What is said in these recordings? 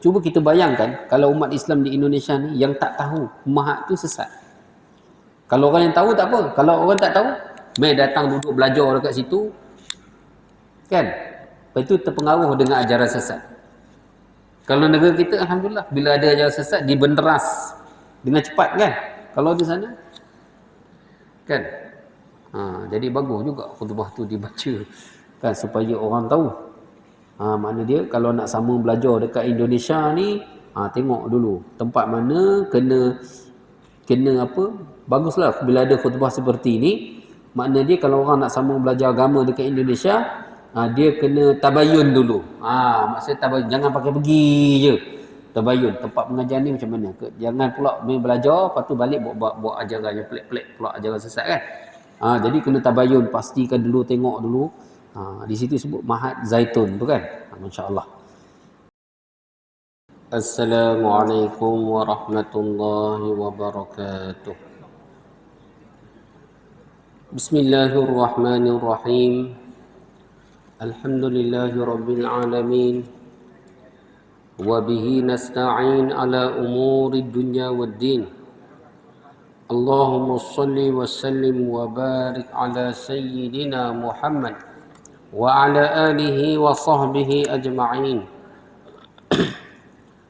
Cuba kita bayangkan kalau umat Islam di Indonesia ni yang tak tahu Mahat tu sesat. Kalau orang yang tahu tak apa. Kalau orang tak tahu, mai datang duduk belajar dekat situ, kan? Lepas itu terpengaruh dengan ajaran sesat. Kalau negara kita, alhamdulillah, bila ada ajaran sesat dibenderas dengan cepat, kan? Kalau di sana, kan? Jadi bagus juga khutbah tu dibaca, kan, supaya orang tahu. Makna dia kalau nak sama belajar dekat Indonesia ni, tengok dulu tempat mana kena apa, baguslah bila ada khutbah seperti ni. Makna dia kalau orang nak sama belajar agama dekat Indonesia, dia kena tabayun dulu. Maksudnya tabayun, jangan pakai pergi je. Tabayun tempat pengajian ni macam mana. Jangan pula main belajar lepas tu balik buat ajaran yang pelik-pelik pula, ajaran sesat, kan. Jadi kena tabayun, pastikan dulu, tengok dulu. Di situ sebut Mahat Zaitun tu, kan. Masya-Allah. Assalamualaikum warahmatullahi wabarakatuh. Bismillahirrahmanirrahim. Alhamdulillahi rabbil alamin. Wa bihi nasta'in ala umuri dunya waddin. Allahumma salli wa sallim wa barik ala sayyidina Muhammad wa ala alihi wa sahbihi ajma'in.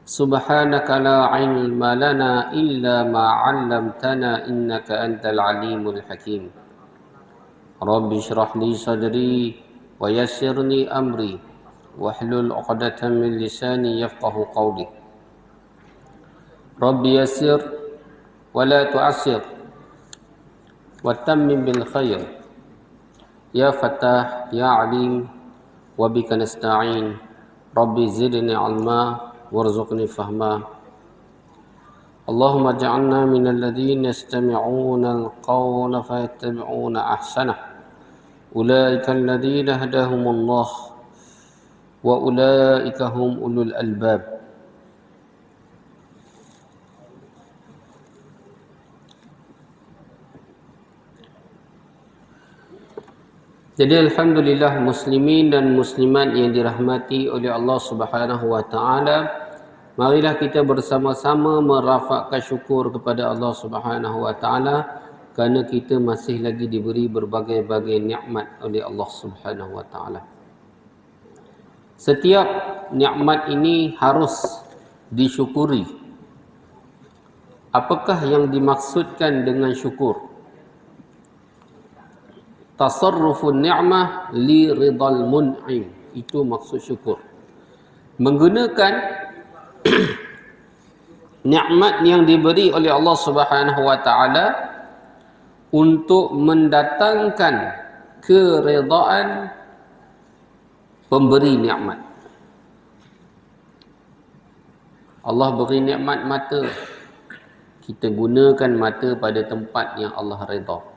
Subhanaka la ilma lana illa ma 'allamtana innaka antal alimul hakim. Rabbi shrah li sadri wa yassirni amri wahlul 'uqdatam min lisani yafqahu qawli. Rabbi yassir wa la tu'assir wa tammim bil khair. Ya Fattah, Ya Alim, wa bika nasta'in. Rabbi zidni ilma warzuqni fahma. Allahumma ja'alna minal ladzina yastami'una al-qawla fayattabi'una ahsanah. Ulaika alladzina hadahumullah wa ulaika hum ulul albab. Jadi alhamdulillah muslimin dan muslimat yang dirahmati oleh Allah Subhanahu wa taala, marilah kita bersama-sama merafakkan syukur kepada Allah Subhanahu wa taala kerana kita masih lagi diberi berbagai-bagai nikmat oleh Allah Subhanahu wa taala. Setiap nikmat ini harus disyukuri. Apakah yang dimaksudkan dengan syukur? Tasarrufun ni'mah li ridal mun'im. Itu maksud syukur. Menggunakan nikmat yang diberi oleh Allah Subhanahu wa taala untuk mendatangkan keredaan pemberi nikmat. Allah beri nikmat mata. Kita gunakan mata pada tempat yang Allah redha.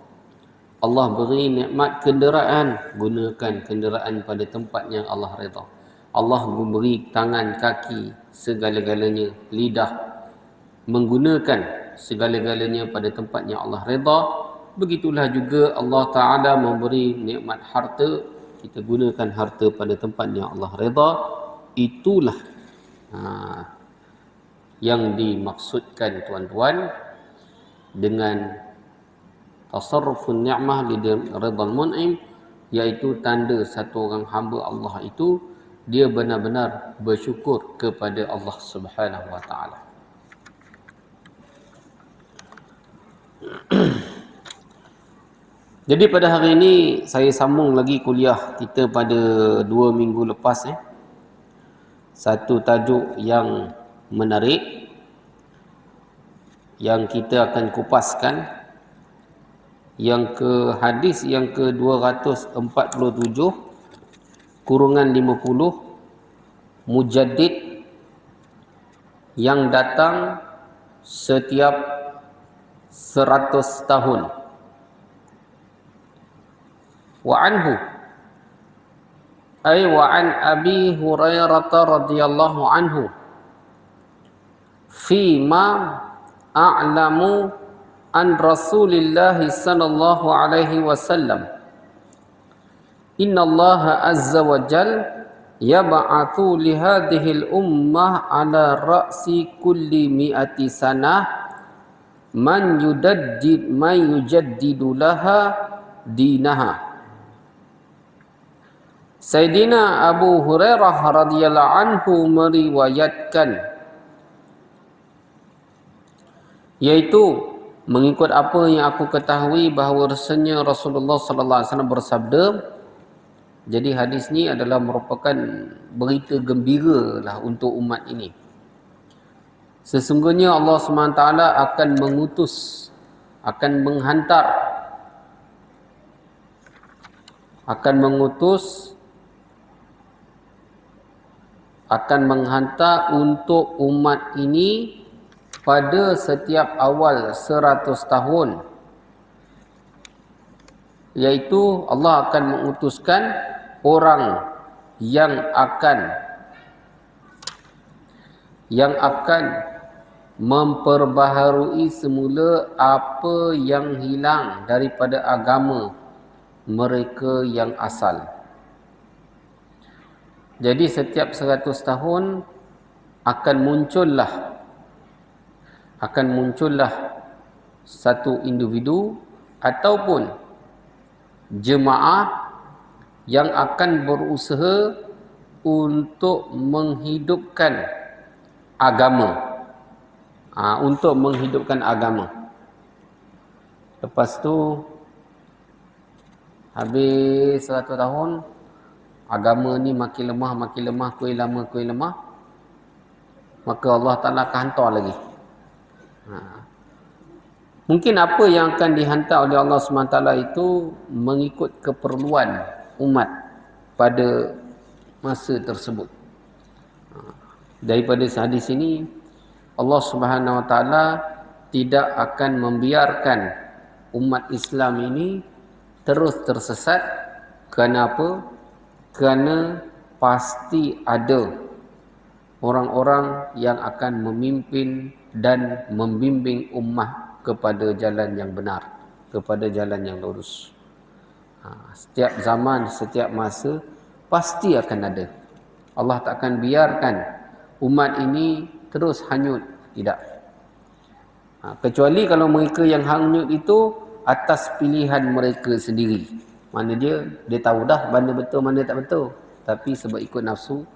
Allah beri nikmat kenderaan, gunakan kenderaan pada tempat yang Allah redha. Allah memberi tangan, kaki, segala-galanya, lidah, menggunakan segala-galanya pada tempat yang Allah redha. Begitulah juga Allah Ta'ala memberi nikmat harta, kita gunakan harta pada tempat yang Allah redha. Itulah yang dimaksudkan tuan-tuan dengan tasarrufun ni'mah li ridal mun'im, iaitu tanda satu orang hamba Allah itu dia benar-benar bersyukur kepada Allah Subhanahu wa taala. Jadi pada hari ini saya sambung lagi kuliah kita pada 2 minggu lepas. Satu tajuk yang menarik yang kita akan kupaskan, yang ke hadis yang ke 247 kurungan 50, mujaddid yang datang setiap 100 tahun. Wa anhu ay wa an Abi Hurairah radhiyallahu anhu fi ma a'lamu an Rasulillah sallallahu alaihi wasallam, inna Allah azza wa jal yab'atsu li hadhil ummah ala ra'si kulli mi'ati sanah man yujaddidu laha dinaha. Sayyidina Abu Hurairah radhiyallahu anhu meriwayatkan, yaitu mengikut apa yang aku ketahui bahawa rasanya Rasulullah sallallahu alaihi wasallam bersabda. Jadi hadis ni adalah merupakan berita gembira lah untuk umat ini. Sesungguhnya Allah SWT akan mengutus, akan menghantar, akan menghantar untuk umat ini pada setiap awal 100 tahun. Iaitu Allah akan mengutuskan orang yang akan memperbaharui semula apa yang hilang daripada agama mereka yang asal. Jadi setiap 100 tahun akan muncullah satu individu ataupun jemaah yang akan berusaha untuk menghidupkan agama. Untuk menghidupkan agama. Lepas tu habis 100 tahun, agama ni makin lemah, kuih lemah, maka Allah Ta'ala akan hantar lagi. Mungkin apa yang akan dihantar oleh Allah SWT itu mengikut keperluan umat pada masa tersebut. Daripada hadis ini, Allah Subhanahu Wa Taala tidak akan membiarkan umat Islam ini terus tersesat. Kenapa? Kerana pasti ada orang-orang yang akan memimpin dan membimbing ummah kepada jalan yang benar, kepada jalan yang lurus. Setiap zaman, setiap masa pasti akan ada. Allah tak akan biarkan umat ini terus hanyut, tidak. Kecuali kalau mereka yang hanyut itu atas pilihan mereka sendiri. Mana dia tahu dah mana betul mana tak betul, tapi sebab ikut nafsu,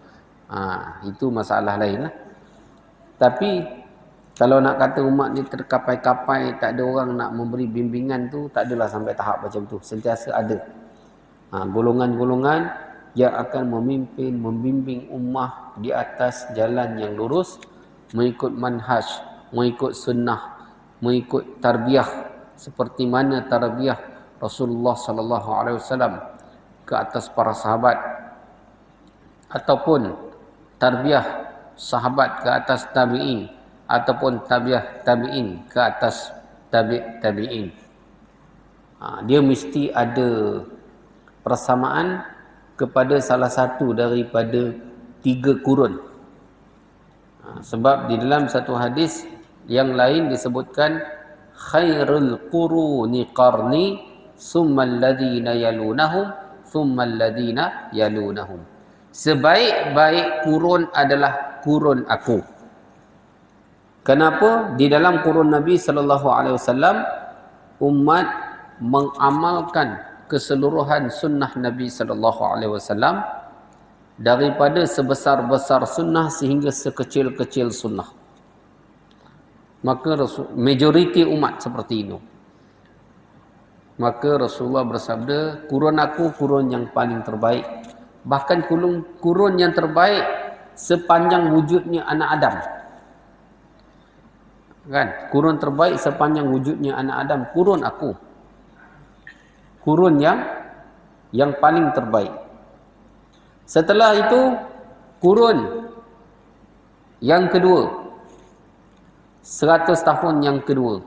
itu masalah lain lah. Tapi kalau nak kata umat ni terkapai-kapai, tak ada orang nak memberi bimbingan tu, tak adalah sampai tahap macam tu. Sentiasa ada golongan-golongan yang akan memimpin, membimbing ummah di atas jalan yang lurus, mengikut manhaj, mengikut sunnah, mengikut tarbiyah, seperti mana tarbiyah Rasulullah sallallahu alaihi wasallam ke atas para sahabat, ataupun tarbiyah sahabat ke atas tabi'in, ataupun tabi'in ke atas tabi'in. Dia mesti ada persamaan kepada salah satu daripada 3 kurun. Sebab di dalam satu hadis yang lain disebutkan khairul quruni qarni summal ladina yalunahum summal ladina yalunahum. Sebaik-baik kurun adalah kurun aku. Kenapa? Di dalam kurun Nabi sallallahu alaihi wasallam umat mengamalkan keseluruhan sunnah Nabi sallallahu alaihi wasallam, daripada sebesar-besar sunnah sehingga sekecil-kecil sunnah. Maka majoriti umat seperti itu. Maka Rasulullah bersabda, kurun aku kurun yang paling terbaik. Bahkan kurun yang terbaik sepanjang wujudnya anak Adam. Kan? Kurun terbaik sepanjang wujudnya anak Adam, kurun aku. Kurun yang paling terbaik. Setelah itu kurun yang kedua, 100 tahun yang kedua.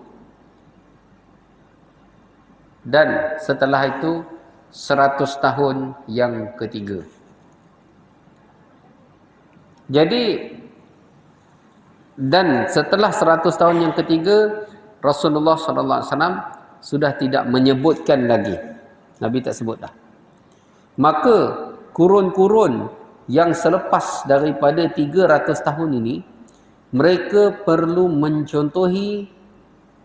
Dan setelah itu 100 tahun yang ketiga. Jadi, dan setelah 100 tahun yang ketiga, Rasulullah SAW sudah tidak menyebutkan lagi. Nabi tak sebut dah. Maka kurun-kurun yang selepas daripada 300 tahun ini, mereka perlu mencontohi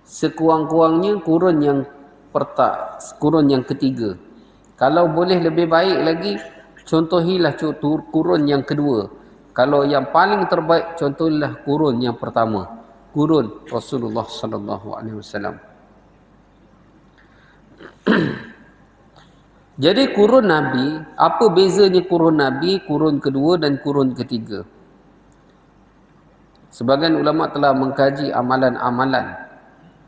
sekurang-kurangnya kurun yang ketiga. Kalau boleh lebih baik lagi, contohilah kurun yang kedua. Kalau yang paling terbaik, contohilah kurun yang pertama, kurun Rasulullah sallallahu alaihi wasallam. Jadi kurun Nabi, apa bezanya kurun Nabi, kurun kedua dan kurun ketiga? Sebagian ulama telah mengkaji amalan-amalan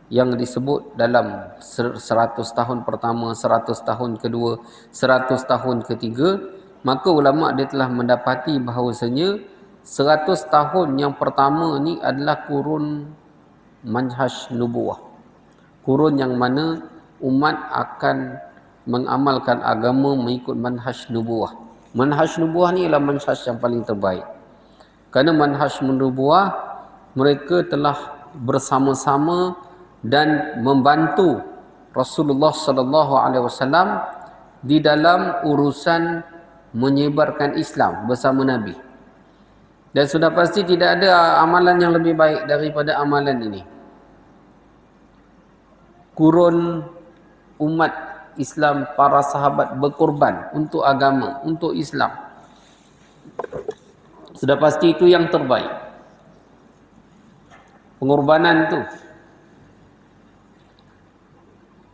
yang disebut dalam 100 tahun pertama, 100 tahun kedua, 100 tahun ketiga. Maka ulama dia telah mendapati bahawasanya 100 tahun yang pertama ni adalah kurun manhaj nubuwah. Kurun yang mana umat akan mengamalkan agama mengikut manhaj nubuwah. Manhaj nubuwah ni ialah manhaj yang paling terbaik. Kerana manhaj nubuwah, mereka telah bersama-sama dan membantu Rasulullah sallallahu alaihi wasallam di dalam urusan menyebarkan Islam bersama Nabi. Dan sudah pasti tidak ada amalan yang lebih baik daripada amalan ini. Kurun umat Islam, para sahabat berkorban untuk agama, untuk Islam. Sudah pasti itu yang terbaik. Pengorbanan itu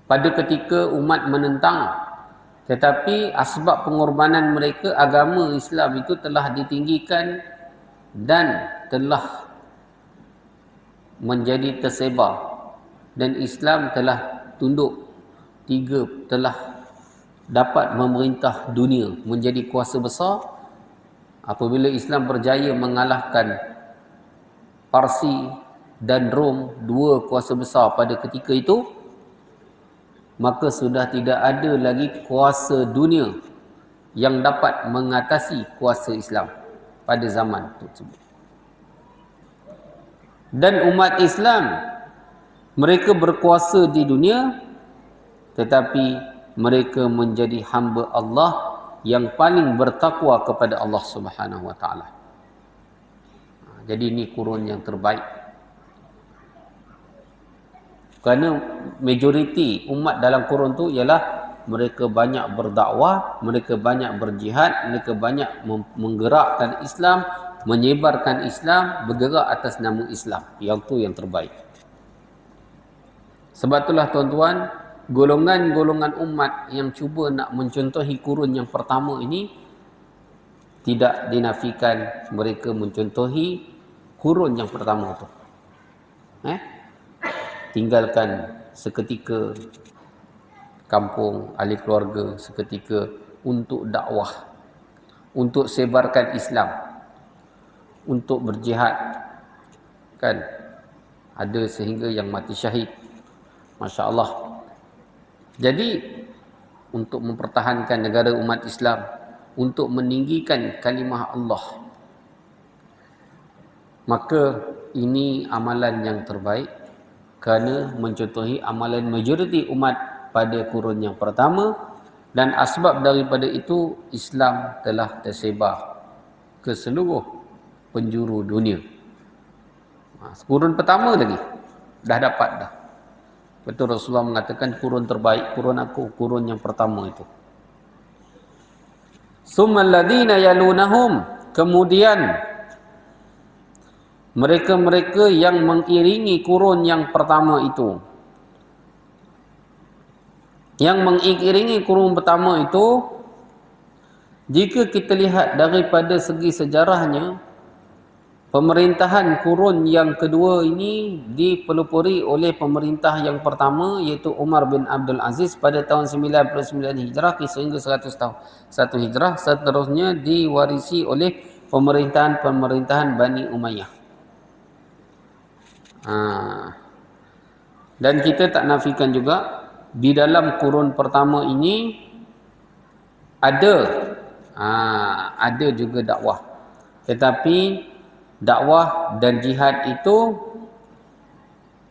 pada ketika umat menentang, tetapi asbab pengorbanan mereka, agama Islam itu telah ditinggikan dan telah menjadi tersebar, dan Islam telah tunduk, telah dapat memerintah dunia, menjadi kuasa besar. Apabila Islam berjaya mengalahkan Parsi dan Rom, dua kuasa besar pada ketika itu, maka sudah tidak ada lagi kuasa dunia yang dapat mengatasi kuasa Islam pada zaman tersebut. Dan umat Islam, mereka berkuasa di dunia, tetapi mereka menjadi hamba Allah yang paling bertakwa kepada Allah Subhanahu wa taala. Jadi ini kurun yang terbaik. Kerana majoriti umat dalam kurun tu ialah mereka banyak berdakwah, mereka banyak berjihad, mereka banyak menggerakkan Islam, menyebarkan Islam, bergerak atas nama Islam. Yang tu yang terbaik. Sebab itulah tuan-tuan, golongan-golongan umat yang cuba nak mencontohi kurun yang pertama ini, tidak dinafikan mereka mencontohi kurun yang pertama itu. Tinggalkan seketika kampung, ahli keluarga, seketika untuk dakwah, untuk sebarkan Islam, untuk berjihad. Kan? Ada sehingga yang mati syahid. Masya Allah. Jadi, untuk mempertahankan negara umat Islam, untuk meninggikan kalimah Allah, maka ini amalan yang terbaik, kerana mencontohi amalan majoriti umat pada kurun yang pertama, dan asbab daripada itu Islam telah tersebar ke seluruh penjuru dunia. Kurun pertama lagi dah dapat dah. Betul Rasulullah mengatakan kurun terbaik, kurun aku, kurun yang pertama itu. Summal ladina yalunahum, kemudian mereka-mereka yang mengiringi kurun yang pertama itu. Yang mengiringi kurun pertama itu, jika kita lihat daripada segi sejarahnya, pemerintahan kurun yang kedua ini dipelopori oleh pemerintah yang pertama, iaitu Umar bin Abdul Aziz pada tahun 99 Hijrah sehingga 100 tahun 1 Hijrah. Seterusnya diwarisi oleh pemerintahan Bani Umayyah. Dan kita tak nafikan juga di dalam kurun pertama ini ada juga dakwah, tetapi dakwah dan jihad itu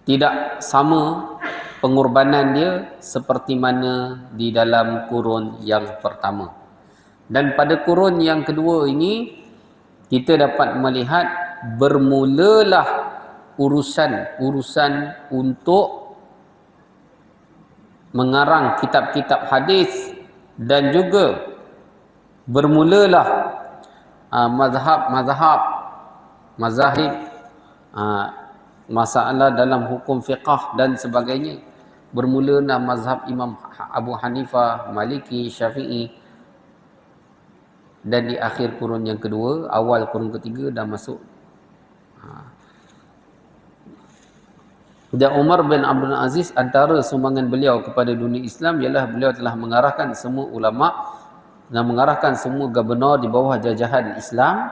tidak sama pengorbanan dia seperti mana di dalam kurun yang pertama. Dan pada kurun yang kedua ini kita dapat melihat bermulalah urusan untuk mengarang kitab-kitab hadis, dan juga bermulalah mazahib, masalah dalam hukum fiqah dan sebagainya. Bermulalah mazhab Imam Abu Hanifah, Maliki, Syafi'i, dan di akhir kurun yang kedua, awal kurun ketiga dah masuk. Dan Umar bin Abdul Aziz, antara sumbangan beliau kepada dunia Islam ialah beliau telah mengarahkan semua ulama dan mengarahkan semua gubernur di bawah jajahan Islam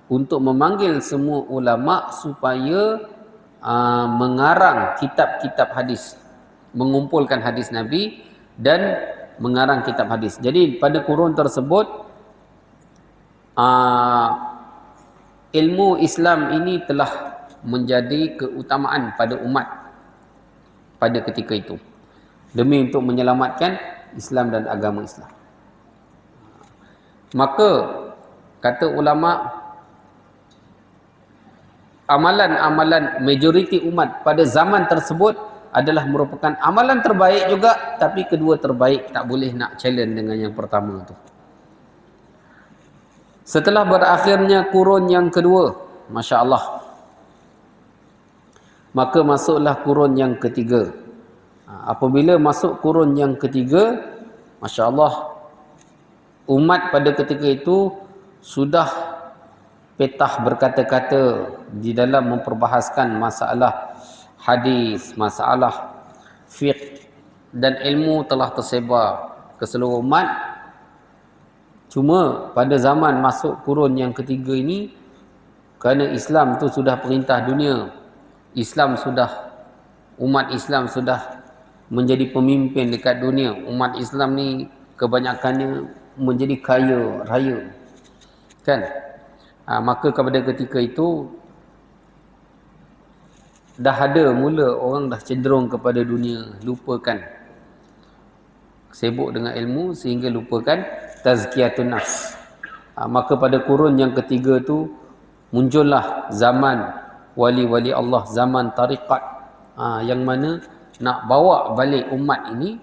untuk memanggil semua ulama supaya mengarang kitab-kitab hadis, mengumpulkan hadis Nabi dan mengarang kitab hadis. Jadi pada kurun tersebut ilmu Islam ini telah menjadi keutamaan pada umat pada ketika itu, demi untuk menyelamatkan Islam dan agama Islam. Maka kata ulama, amalan-amalan majoriti umat pada zaman tersebut adalah merupakan amalan terbaik juga, tapi kedua terbaik tak boleh nak challenge dengan yang pertama tu. Setelah berakhirnya kurun yang kedua, Masya Allah, maka masuklah kurun yang ketiga. Apabila masuk kurun yang ketiga, Masya Allah, umat pada ketika itu sudah petah berkata-kata di dalam memperbahaskan masalah hadis, masalah fiqh, dan ilmu telah tersebar ke seluruh umat. Cuma pada zaman masuk kurun yang ketiga ini, kerana Islam tu sudah perintah dunia, umat Islam sudah menjadi pemimpin dekat dunia. Umat Islam ni kebanyakannya menjadi kaya raya, kan? Maka pada ketika itu dah ada mula orang dah cenderung kepada dunia, lupakan, sibuk dengan ilmu sehingga lupakan tazkiyatun nafs. Maka pada kurun yang ketiga tu muncullah zaman wali-wali Allah, zaman tariqat, yang mana nak bawa balik umat ini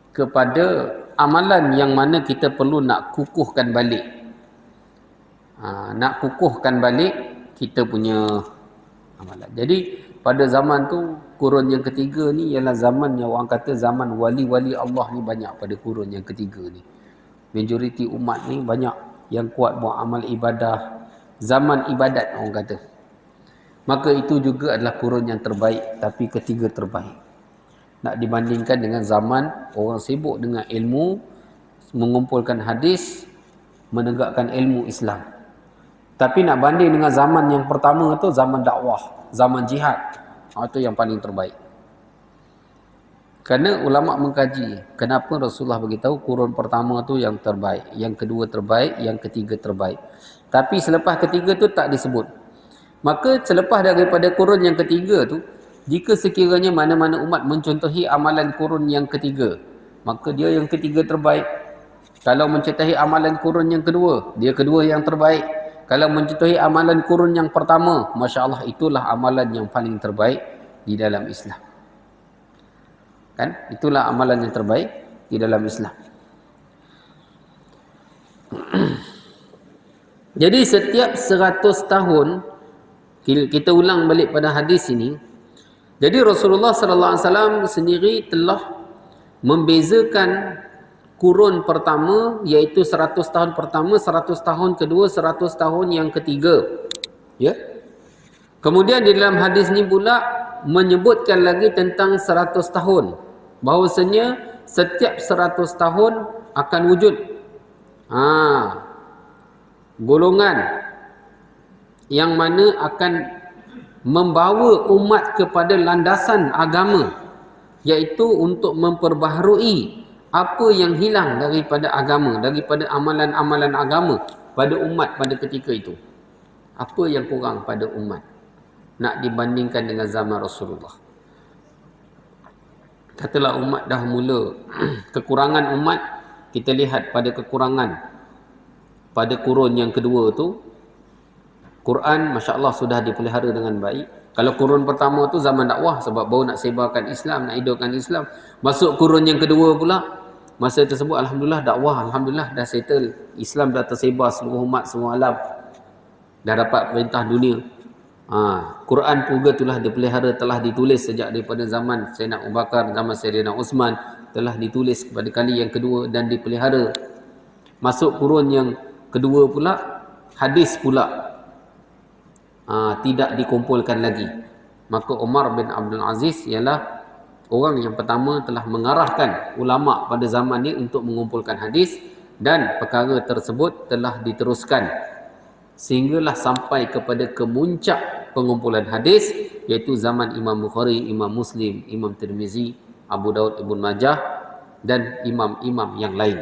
kepada amalan yang mana kita perlu nak kukuhkan balik. Nak kukuhkan balik kita punya amalan. Jadi pada zaman tu, kurun yang ketiga ni ialah zaman yang orang kata zaman wali-wali Allah ni banyak pada kurun yang ketiga ni. Majoriti umat ni banyak yang kuat buat amal ibadah, zaman ibadat orang kata. Maka itu juga adalah kurun yang terbaik, tapi ketiga terbaik. Nak dibandingkan dengan zaman orang sibuk dengan ilmu, mengumpulkan hadis, menegakkan ilmu Islam. Tapi nak banding dengan zaman yang pertama tu, zaman dakwah, zaman jihad, itu yang paling terbaik. Kerana ulama mengkaji kenapa Rasulullah beritahu kurun pertama tu yang terbaik, yang kedua terbaik, yang ketiga terbaik. Tapi selepas ketiga tu tak disebut. Maka selepas daripada kurun yang ketiga tu, jika sekiranya mana-mana umat mencontohi amalan kurun yang ketiga, maka dia yang ketiga terbaik. Kalau mencontohi amalan kurun yang kedua, dia kedua yang terbaik. Kalau mencontohi amalan kurun yang pertama, Masya Allah, itulah amalan yang paling terbaik di dalam Islam. Kan? Itulah amalan yang terbaik di dalam Islam. Jadi setiap 100 tahun, kita ulang balik pada hadis ini. Jadi Rasulullah sallallahu alaihi wasallam sendiri telah membezakan kurun pertama, iaitu 100 tahun pertama, 100 tahun kedua, 100 tahun yang ketiga. Ya. Kemudian di dalam hadis ni pula menyebutkan lagi tentang 100 tahun. Bahawasanya setiap 100 tahun akan wujud golongan yang mana akan membawa umat kepada landasan agama, iaitu untuk memperbaharui apa yang hilang daripada agama, daripada amalan-amalan agama pada umat pada ketika itu. Apa yang kurang pada umat nak dibandingkan dengan zaman Rasulullah. Katalah umat dah mula kekurangan umat, kita lihat pada kekurangan pada kurun yang kedua tu, Quran Masya Allah sudah dipelihara dengan baik. Kalau kurun pertama tu zaman dakwah, sebab baru nak sebarkan Islam, nak hidupkan Islam. Masuk kurun yang kedua pula, masa tersebut Alhamdulillah dakwah, Alhamdulillah dah settle, Islam dah tersebar seluruh umat, semua alam, dah dapat perintah dunia. Quran juga telah dipelihara, telah ditulis sejak daripada zaman Sayyidina Abu Bakar, zaman Sayyidina Uthman, telah ditulis pada kali yang kedua dan dipelihara. Masuk kurun yang kedua pula, hadis pula tidak dikumpulkan lagi. Maka Umar bin Abdul Aziz ialah orang yang pertama telah mengarahkan ulama pada zaman ini untuk mengumpulkan hadis, dan perkara tersebut telah diteruskan sehinggalah sampai kepada kemuncak pengumpulan hadis, iaitu zaman Imam Bukhari, Imam Muslim, Imam Tirmizi, Abu Daud, Ibn Majah dan imam-imam yang lain.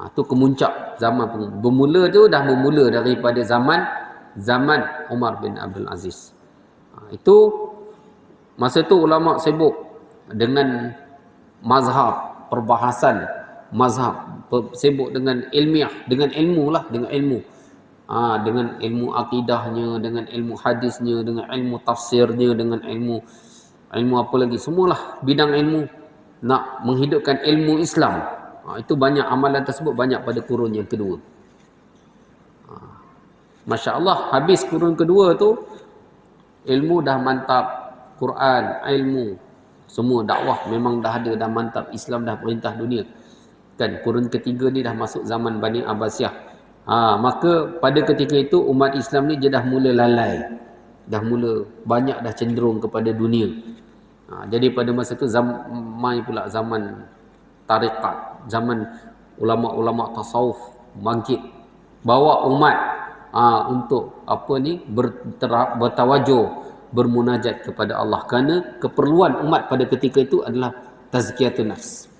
Itu kemuncak zaman. Bermula tu dah bermula daripada zaman Umar bin Abdul Aziz. Itu masa tu ulama sibuk dengan mazhab, perbahasan mazhab, sibuk dengan ilmiah, dengan ilmu lah, dengan ilmu. Dengan ilmu akidahnya, dengan ilmu hadisnya, dengan ilmu tafsirnya, dengan ilmu apa lagi, semualah bidang ilmu nak menghidupkan ilmu Islam. Itu banyak amalan tersebut, banyak pada kurun yang kedua. Masya Allah, habis kurun kedua tu ilmu dah mantap, Quran, ilmu, semua dakwah memang dah ada, dah mantap, Islam dah perintah dunia. Kan kurun ketiga ni dah masuk zaman Bani Abbasiyah. Maka pada ketika itu umat Islam ni dia dah mula lalai, dah mula banyak dah cenderung kepada dunia. Jadi pada masa tu mai pula zaman tarikat, zaman ulama-ulama tasawuf bangkit, bawa umat untuk bertawajuh, bermunajat kepada Allah, kerana keperluan umat pada ketika itu adalah tazkiyatun nafs.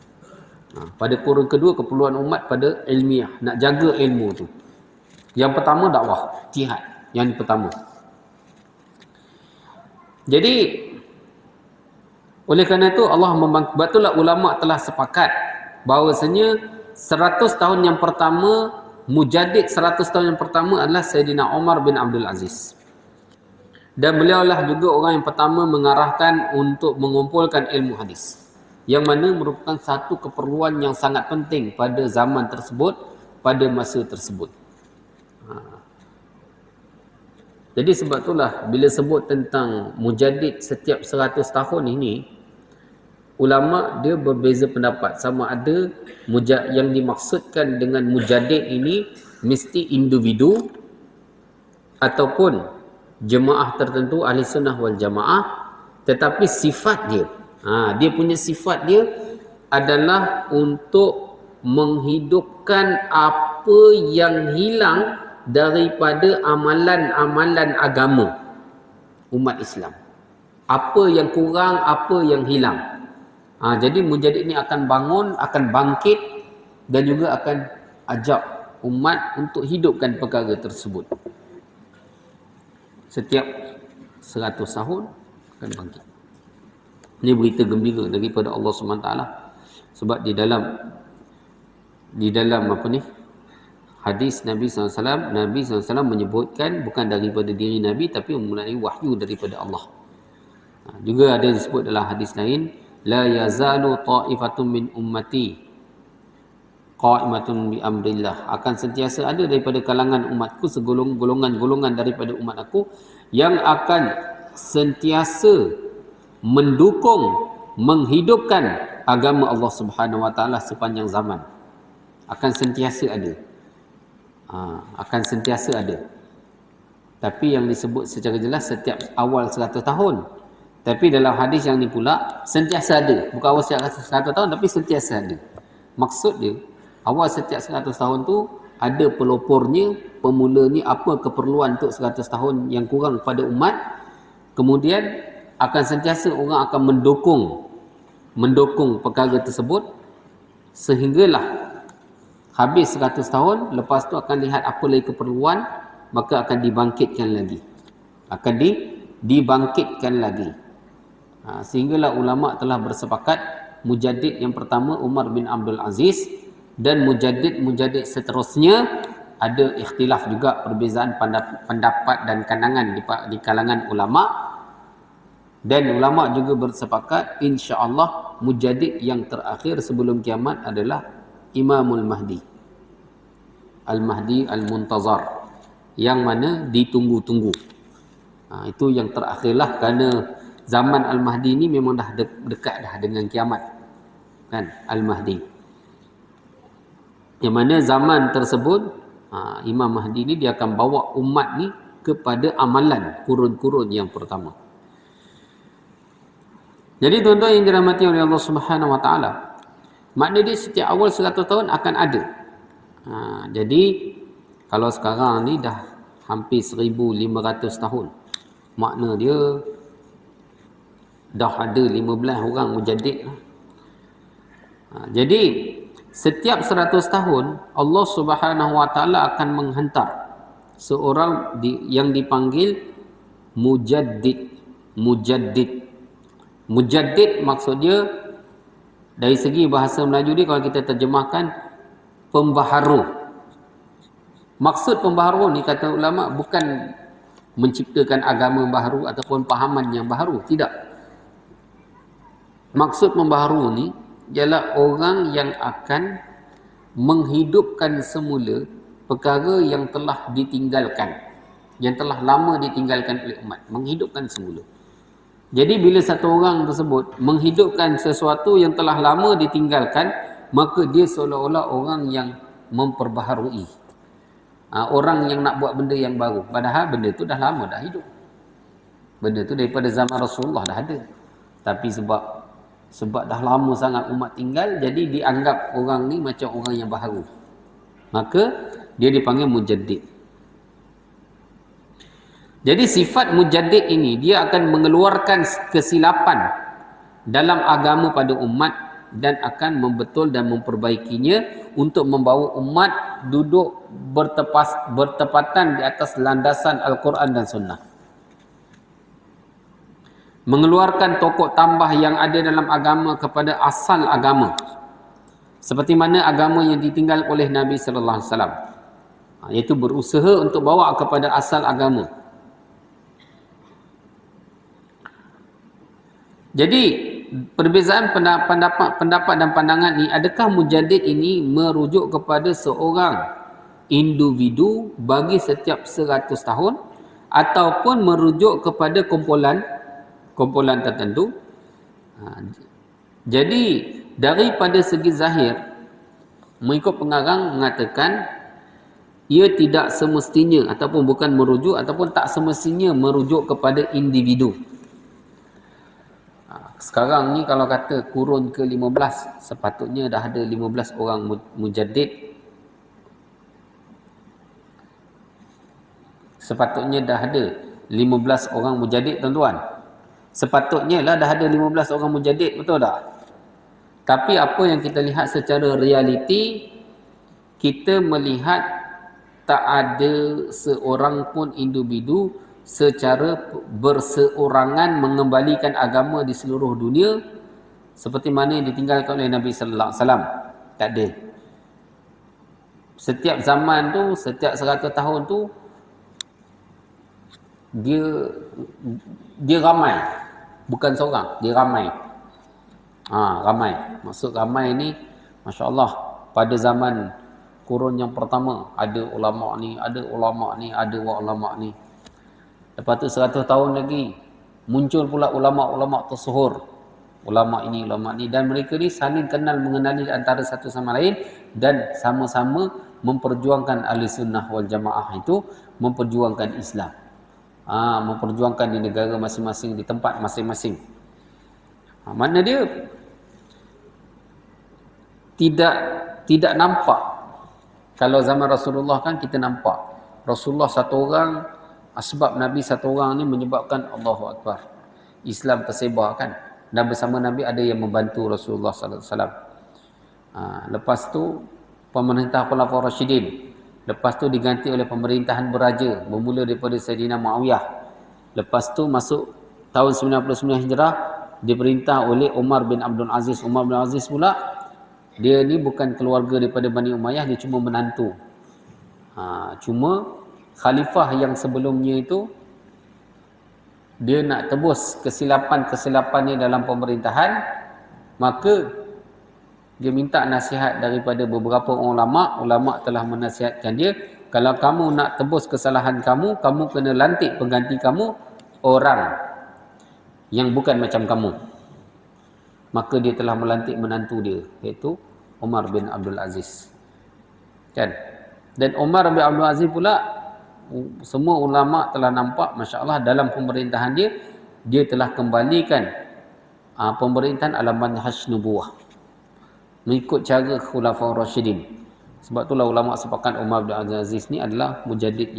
Pada kurun kedua, keperluan umat pada ilmiah, nak jaga ilmu tu. Yang pertama dakwah, jihad, yang pertama. Jadi oleh kerana itu Allah betullah ulama telah sepakat bahawasanya 100 tahun yang pertama, mujaddid 100 tahun yang pertama adalah Sayyidina Umar bin Abdul Aziz. Dan beliaulah juga orang yang pertama mengarahkan untuk mengumpulkan ilmu hadis, yang mana merupakan satu keperluan yang sangat penting pada zaman tersebut, pada masa tersebut. Jadi sebab itulah bila sebut tentang mujaddid setiap 100 tahun ini, ulama dia berbeza pendapat sama ada yang dimaksudkan dengan mujaddid ini mesti individu ataupun jemaah tertentu ahli sunnah wal jamaah, tetapi sifat dia, dia punya sifat dia adalah untuk menghidupkan apa yang hilang daripada amalan-amalan agama umat Islam. Apa yang kurang, apa yang hilang. Jadi mujaddid ini akan bangun, akan bangkit dan juga akan ajak umat untuk hidupkan perkara tersebut. Setiap 100 tahun akan bangkit. Ini berita gembira daripada Allah SWT. Sebab di dalam apa ni, hadis Nabi SAW, Nabi SAW menyebutkan bukan daripada diri Nabi tapi melalui wahyu daripada Allah. Juga ada disebut dalam hadis lain, la yazalu ta'ifatun min ummati qa'imatun bi amrillah, akan sentiasa ada daripada kalangan umatku golongan-golongan daripada umat aku yang akan sentiasa mendukung, menghidupkan agama Allah Subhanahu wa taala sepanjang zaman. Akan sentiasa ada. Akan sentiasa ada. Tapi yang disebut secara jelas setiap awal 100 tahun. Tapi dalam hadis yang ni pula sentiasa ada. Bukan awal setiap 100 tahun tapi sentiasa ada. Maksud dia, awal setiap 100 tahun tu ada pelopornya, pemulanya, apa keperluan untuk 100 tahun yang kurang pada umat. Kemudian akan sentiasa orang akan mendukung perkara tersebut sehinggalah habis 100 tahun, lepas tu akan lihat apa lagi keperluan, maka akan dibangkitkan lagi. Akan dibangkitkan lagi. Sehinggalah ulama telah bersepakat mujaddid yang pertama Umar bin Abdul Aziz, dan mujaddid seterusnya ada ikhtilaf juga, perbezaan pendapat dan pandangan di kalangan ulama, dan ulama juga bersepakat insya-Allah mujaddid yang terakhir sebelum kiamat adalah Imamul Mahdi, Al-Mahdi Al-Muntazar, yang mana ditunggu-tunggu. Itu yang terakhirlah, kerana zaman Al-Mahdi ni memang dah dekat dah dengan kiamat, kan, Al-Mahdi. Yang mana zaman tersebut Imam Mahdi ni dia akan bawa umat ni kepada amalan kurun-kurun yang pertama. Jadi tuan-tuan yang dirahmati oleh Allah Subhanahu Wa Taala, makna dia setiap awal 100 tahun akan ada. Jadi kalau sekarang ni dah hampir 1500 tahun, makna dia dah ada 15 orang mujaddid. Jadi setiap 100 tahun Allah Subhanahu Wa Taala akan menghantar seorang yang dipanggil mujaddid. Mujaddid maksudnya dari segi bahasa Melayu ni, kalau kita terjemahkan, pembaharu. Maksud pembaharu ni kata ulama bukan menciptakan agama baharu ataupun pahaman yang baharu, tidak. Maksud pembaharu ni ialah orang yang akan menghidupkan semula perkara yang telah ditinggalkan, yang telah lama ditinggalkan oleh umat, menghidupkan semula. Jadi bila satu orang tersebut menghidupkan sesuatu yang telah lama ditinggalkan, maka dia seolah-olah orang yang memperbaharui, orang yang nak buat benda yang baru, padahal benda tu dah lama dah hidup. Benda tu daripada zaman Rasulullah dah ada, tapi sebab dah lama sangat umat tinggal, jadi dianggap orang ni macam orang yang baharu, maka dia dipanggil mujaddid. Jadi sifat mujaddid ini, dia akan mengeluarkan kesilapan dalam agama pada umat dan akan membetul dan memperbaikinya untuk membawa umat duduk bertepatan di atas landasan Al-Quran dan Sunnah. Mengeluarkan tokoh tambah yang ada dalam agama kepada asal agama, seperti mana agama yang ditinggal oleh Nabi sallallahu alaihi wasallam, iaitu berusaha untuk bawa kepada asal agama. Jadi perbezaan pendapat dan pandangan ni, adakah mujaddid ini merujuk kepada seorang individu bagi setiap 100 tahun ataupun merujuk kepada kumpulan tertentu? Jadi daripada segi zahir, mengikut pengarang mengatakan ia tidak semestinya ataupun bukan merujuk ataupun tak semestinya merujuk kepada individu. Sekarang ni kalau kata kurun ke-15, sepatutnya dah ada 15 orang mujaddid. Sepatutnya dah ada 15 orang mujaddid, tuan-tuan. Sepatutnya lah dah ada 15 orang mujaddid, betul tak? Tapi apa yang kita lihat secara realiti, kita melihat tak ada seorang pun individu secara berseorangan mengembalikan agama di seluruh dunia seperti mana yang ditinggalkan oleh Nabi sallallahu alaihi wasallam. Tak ada. Setiap zaman tu, setiap 100 tahun tu, dia ramai. Bukan seorang, dia ramai. Ramai. Maksud ramai ni, masya-Allah, pada zaman kurun yang pertama ada ulama ni, ada ulama ni, ada ulama ni. Lepas tu 100 tahun lagi muncul pula ulama-ulama tersohor. Ulama ini, ulama ni, dan mereka ni saling kenal mengenali antara satu sama lain dan sama-sama memperjuangkan ahli sunnah wal jamaah, itu memperjuangkan Islam. Memperjuangkan di negara masing-masing, di tempat masing-masing. Makna dia tidak nampak. Kalau zaman Rasulullah kan kita nampak Rasulullah satu orang, sebab Nabi satu orang ni menyebabkan Allahu Akbar, Islam tersebar kan. Dan bersama Nabi ada yang membantu Rasulullah sallallahu alaihi wasallam. Lepas tu pemerintah Khulafaur Rasyidin. Lepas tu diganti oleh pemerintahan beraja bermula daripada Sayyidina Muawiyah. Lepas tu masuk tahun 99 Hijrah diperintah oleh Umar bin Abdul Aziz. Umar bin Aziz pula dia ni bukan keluarga daripada Bani Umayyah, dia cuma menantu. Cuma khalifah yang sebelumnya itu dia nak tebus kesilapan-kesilapannya dalam pemerintahan, maka dia minta nasihat daripada beberapa ulama. Ulama telah menasihatkan dia, kalau kamu nak tebus kesalahan kamu, kamu kena lantik pengganti kamu orang yang bukan macam kamu. Maka dia telah melantik menantu dia, iaitu Umar bin Abdul Aziz. Kan? Dan Umar bin Abdul Aziz pula, semua ulama telah nampak, masya-Allah, dalam pemerintahan dia, dia telah kembalikan pemerintahan ala manhaj nubuwah, mengikut cara Khulafaur Rasyidin. Sebab itulah ulama sepakat Umar bin Abdul Aziz ni adalah mujaddid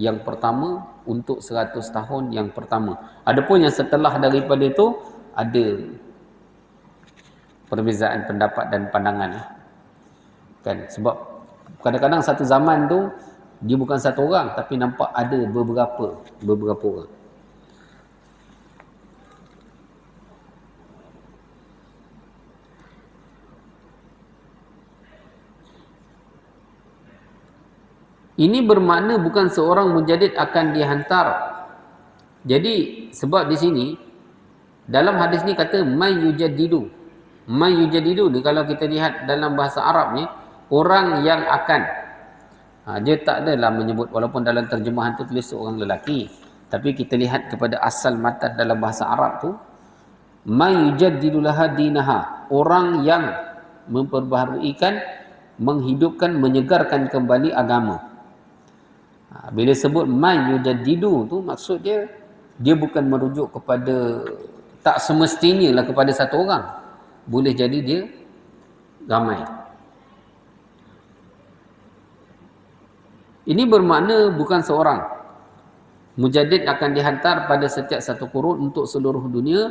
yang pertama untuk 100 tahun yang pertama. Adapun yang setelah daripada itu ada perbezaan pendapat dan pandangan. Kan? Sebab kadang-kadang satu zaman tu dia bukan satu orang, tapi nampak ada beberapa orang. Ini bermakna bukan seorang mujaddid akan dihantar. Jadi sebab di sini dalam hadis ni kata may yujaddidu. May yujaddidu ni kalau kita lihat dalam bahasa Arab ni, orang yang akan. Dia tak adalah menyebut, walaupun dalam terjemahan tu tulis seorang lelaki, tapi kita lihat kepada asal matan dalam bahasa Arab tu, may yujaddidu laha dinaha, orang yang memperbaharuikan, menghidupkan, menyegarkan kembali agama. Bila sebut man yujaddidu tu, maksud dia bukan merujuk kepada, tak semestinya lah kepada satu orang, boleh jadi dia ramai. Ini bermakna bukan seorang mujaddid akan dihantar pada setiap satu kurun untuk seluruh dunia,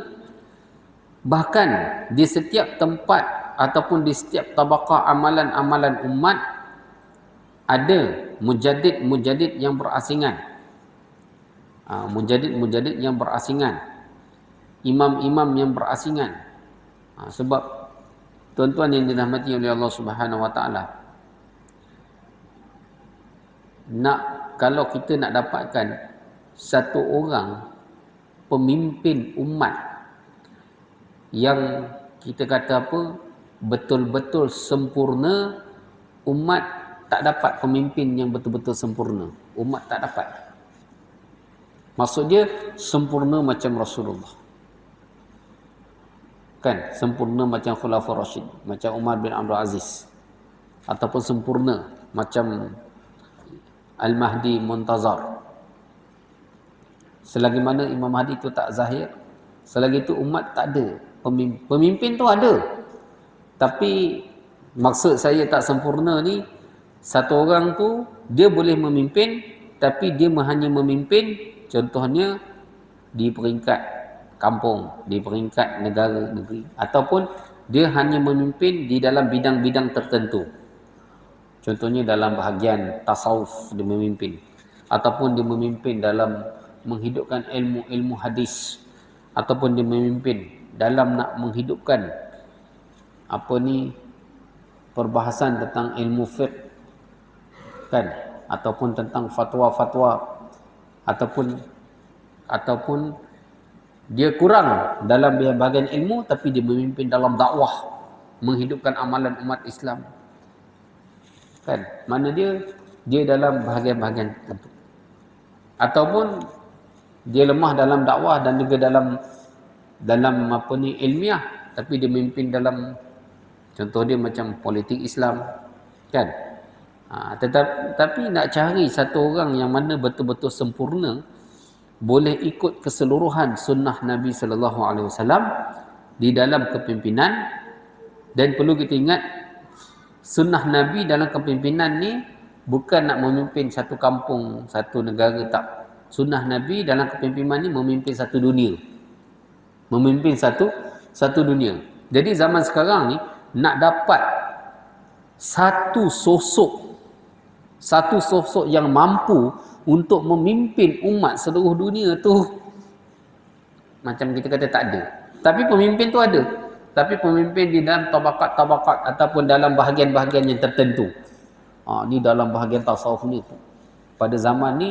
bahkan di setiap tempat ataupun di setiap tabaqah amalan-amalan umat ada mujaddid yang berasingan. Mujaddid yang berasingan. Imam-imam yang berasingan. Sebab tuan-tuan yang dirahmati oleh Allah Subhanahu Wa Taala, kalau kita nak dapatkan satu orang pemimpin umat yang kita kata apa, betul-betul sempurna, umat tak dapat pemimpin yang betul-betul sempurna. Umat tak dapat. Maksud dia sempurna macam Rasulullah. Kan? Sempurna macam Khulafaur Rasyid, macam Umar bin Abdul Aziz. Ataupun sempurna macam Al-Mahdi Muntazar. Selagi mana Imam Mahdi itu tak zahir, selagi itu umat tak ada. Pemimpin tu ada. Tapi maksud saya tak sempurna ni, satu orang tu dia boleh memimpin, tapi dia hanya memimpin contohnya di peringkat kampung, di peringkat negara, negeri, ataupun dia hanya memimpin di dalam bidang-bidang tertentu. Contohnya dalam bahagian tasawuf dia memimpin, ataupun dia memimpin dalam menghidupkan ilmu-ilmu hadis, ataupun dia memimpin dalam nak menghidupkan perbahasan tentang ilmu fiqh, kan, ataupun tentang fatwa-fatwa, ataupun dia kurang dalam bahagian ilmu tapi dia memimpin dalam dakwah, menghidupkan amalan umat Islam, kan, mana dia dalam bahagian-bahagian tertentu, ataupun dia lemah dalam dakwah dan juga dalam ilmiah, tapi dia memimpin dalam, contoh dia macam politik Islam, kan. Tetapi nak cari satu orang yang mana betul-betul sempurna, boleh ikut keseluruhan sunnah Nabi sallallahu alaihi wasallam di dalam kepimpinan. Dan perlu kita ingat, sunnah Nabi dalam kepimpinan ni bukan nak memimpin satu kampung, satu negara, tak. Sunnah Nabi dalam kepimpinan ni memimpin satu dunia. Memimpin satu dunia. Jadi zaman sekarang ni nak dapat satu sosok yang mampu untuk memimpin umat seluruh dunia tu, macam kita kata tak ada. Tapi pemimpin tu ada. Tapi pemimpin di dalam tabakat-tabakat ataupun dalam bahagian-bahagian yang tertentu. Ni dalam bahagian tasawuf ni. Pada zaman ni,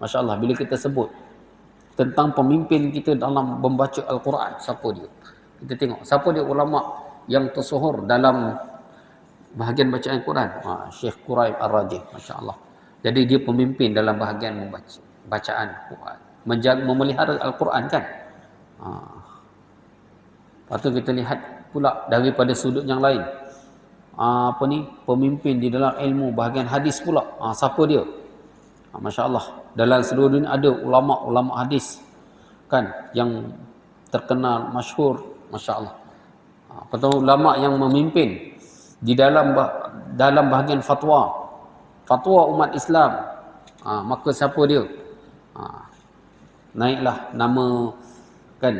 Masya Allah, bila kita sebut tentang pemimpin kita dalam membaca Al-Quran, siapa dia? Kita tengok, siapa dia ulama yang tersohor dalam bahagian bacaan Al-Quran? Syekh Quraib Ar-Rajih, Masya Allah. Jadi dia pemimpin dalam bahagian membaca bacaan Al-Quran, memelihara Al-Quran kan. Lepas tu kita lihat pula daripada sudut yang lain, pemimpin di dalam ilmu bahagian hadis pula. Siapa dia? Masya Allah, dalam seluruh dunia ada ulama-ulama hadis kan yang terkenal, masyhur, Masya Allah. Ulama yang memimpin di dalam bahagian fatwa umat Islam. Maka siapa dia? Naiklah nama kan,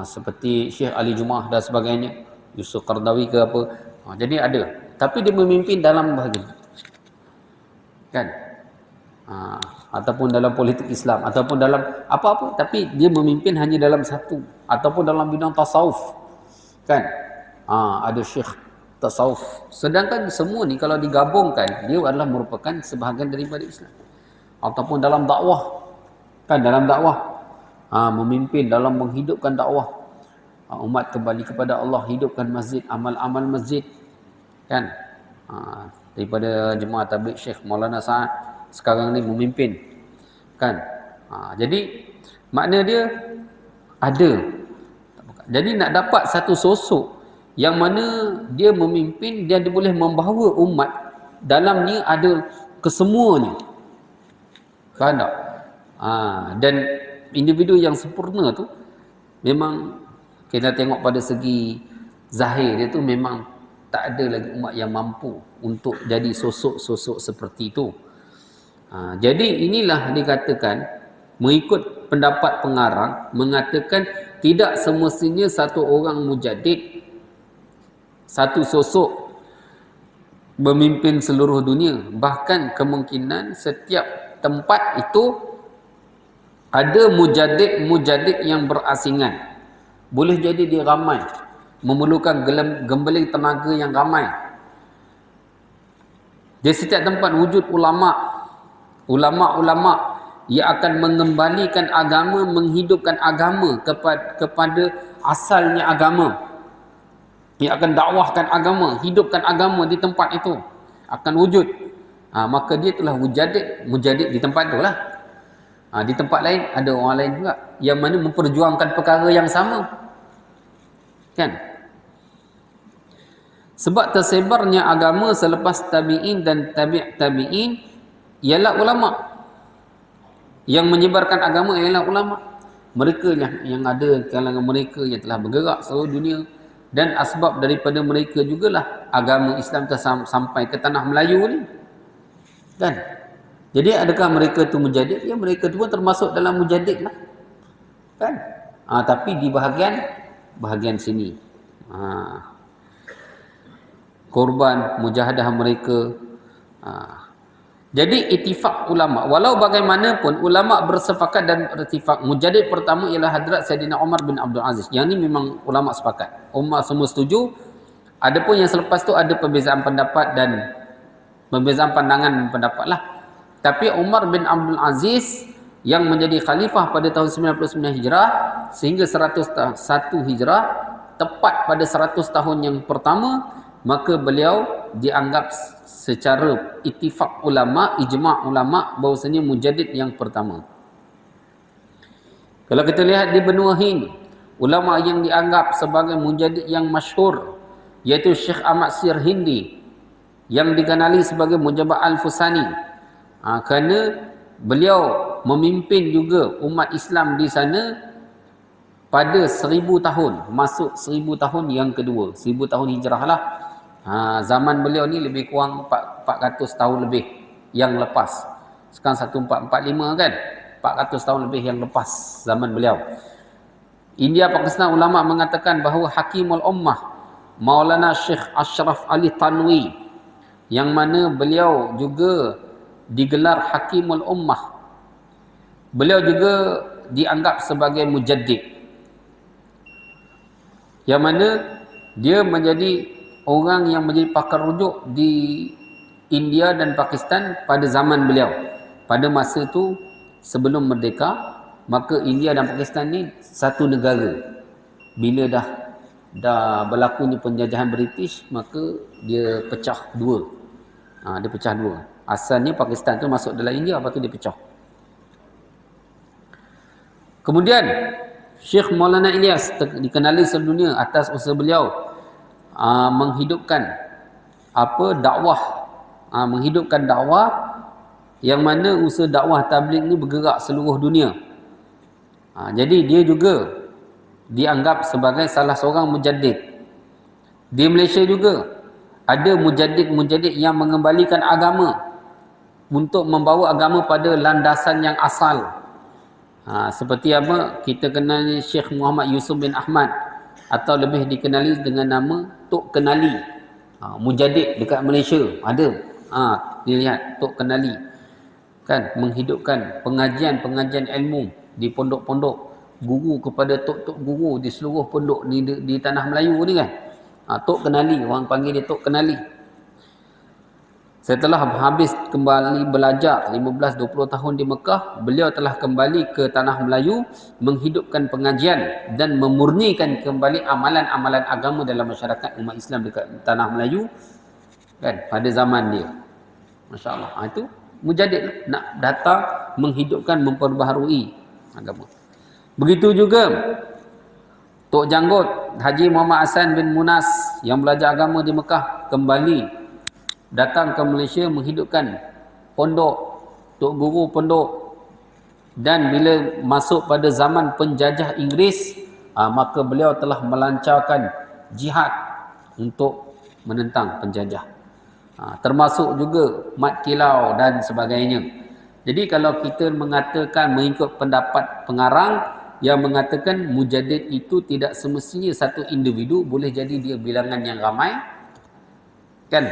seperti Syekh Ali Jumaah dan sebagainya, Yusuf Qardawi ke apa. Jadi ada, tapi dia memimpin dalam bahagian kan, ataupun dalam politik Islam, ataupun dalam apa-apa, tapi dia memimpin hanya dalam satu, ataupun dalam bidang tasawuf kan. Ada syekh tasawuf. Sedangkan semua ni kalau digabungkan, dia adalah merupakan sebahagian daripada Islam. Ataupun dalam dakwah kan, dalam dakwah memimpin dalam menghidupkan dakwah, umat kembali kepada Allah, hidupkan masjid, amal-amal masjid kan. Daripada jemaah tabligh Syekh Maulana Sa'ad sekarang ni memimpin kan. Jadi makna dia ada. Jadi nak dapat satu sosok yang mana dia memimpin, dia boleh membawa umat, dalam ni ada kesemuanya. Faham tak? Dan individu yang sempurna tu memang kita tengok pada segi zahir dia tu, memang tak ada lagi umat yang mampu untuk jadi sosok-sosok seperti itu. Jadi inilah dikatakan, mengikut pendapat pengarang, mengatakan tidak semestinya satu orang mujadid, satu sosok memimpin seluruh dunia. Bahkan kemungkinan setiap tempat itu ada mujadid yang berasingan. Boleh jadi dia ramai, memerlukan gembeling tenaga yang ramai. Di setiap tempat wujud ulama-ulama yang akan mengembalikan agama, menghidupkan agama kepada asalnya agama, yang akan dakwahkan agama, hidupkan agama di tempat itu, akan wujud. Maka dia telah mujadid di tempat itu lah. Di tempat lain ada orang lain juga yang mana memperjuangkan perkara yang sama kan. Sebab tersebarnya agama selepas tabi'in dan tabi'in ialah ulama. Yang menyebarkan agama ialah ulama. Mereka yang ada kalangan mereka yang telah bergerak seluruh dunia, dan asbab daripada mereka jugalah agama Islam sampai ke tanah Melayu ni kan. Jadi adakah mereka tu mujadid? Ya, mereka tu pun termasuk dalam mujadid lah kan. Tapi di bahagian sini, korban mujahadah mereka. Jadi ittifaq ulama, walau bagaimanapun ulama bersepakat dan berittifaq. Mujadid pertama ialah Hadrat Sayyidina Umar bin Abdul Aziz. Yang ni memang ulama sepakat, umat semua setuju. Adapun yang selepas tu ada perbezaan pendapat dan perbezaan pandangan pendapat lah. Tapi Umar bin Abdul Aziz yang menjadi khalifah pada tahun 99 Hijrah sehingga 101 Hijrah, tepat pada 100 tahun yang pertama, maka beliau dianggap secara ittifaq ulama, ijma' ulama, bahawasanya mujadid yang pertama. Kalau kita lihat di benua Hind, ulama yang dianggap sebagai mujadid yang masyhur iaitu Syekh Ahmad Sir Hindi, yang dikenali sebagai Mujaba Al-Fusani. Kerana beliau memimpin juga umat Islam di sana pada 1000 tahun, masuk 1000 tahun yang kedua, 1000 tahun hijrah lah. Zaman beliau ni lebih kurang 400 tahun lebih yang lepas. Sekarang 1445 kan, 400 tahun lebih yang lepas zaman beliau. India Pakistan ulama mengatakan bahawa Hakimul Ummah Maulana Syekh Ashraf Ali Tanwi, yang mana beliau juga digelar Hakimul Ummah, beliau juga dianggap sebagai mujaddid, yang mana dia menjadi orang yang menjadi pakar rujuk di India dan Pakistan pada zaman beliau. Pada masa itu sebelum merdeka, maka India dan Pakistan ni satu negara. Bila dah berlakunya penjajahan British, maka dia pecah dua. Dia pecah dua. Asalnya Pakistan tu masuk dalam India, lepas tu dia pecah. Kemudian Syekh Maulana Ilyas dikenali sedunia atas usaha beliau menghidupkan menghidupkan dakwah, yang mana usaha dakwah tabligh ni bergerak seluruh dunia. Jadi dia juga dianggap sebagai salah seorang mujaddid. Di Malaysia juga ada mujaddid-mujaddid yang mengembalikan agama untuk membawa agama pada landasan yang asal. Seperti apa kita kenal Syekh Muhammad Yusuf bin Ahmad, atau lebih dikenali dengan nama Tok Kenali. Mujaddid dekat Malaysia ada. Dilihat Tok Kenali kan, menghidupkan pengajian ilmu di pondok-pondok, guru kepada tok-tok guru di seluruh pondok di tanah Melayu ni kan. Tok Kenali, orang panggil dia Tok Kenali. Setelah habis kembali belajar 15-20 tahun di Mekah, beliau telah kembali ke tanah Melayu, menghidupkan pengajian dan memurnikan kembali amalan-amalan agama dalam masyarakat umat Islam dekat tanah Melayu kan, pada zaman dia. Masya-Allah. Itu mujaddid nak datang menghidupkan, memperbaharui agama. Begitu juga Tok Janggut Haji Muhammad Hassan bin Munas yang belajar agama di Mekah, kembali datang ke Malaysia menghidupkan pondok, tok guru pondok. Dan bila masuk pada zaman penjajah Inggeris, maka beliau telah melancarkan jihad untuk menentang penjajah. Termasuk juga mat kilau dan sebagainya. Jadi kalau kita mengatakan mengikut pendapat pengarang yang mengatakan mujaddid itu tidak semestinya satu individu, boleh jadi dia bilangan yang ramai kan.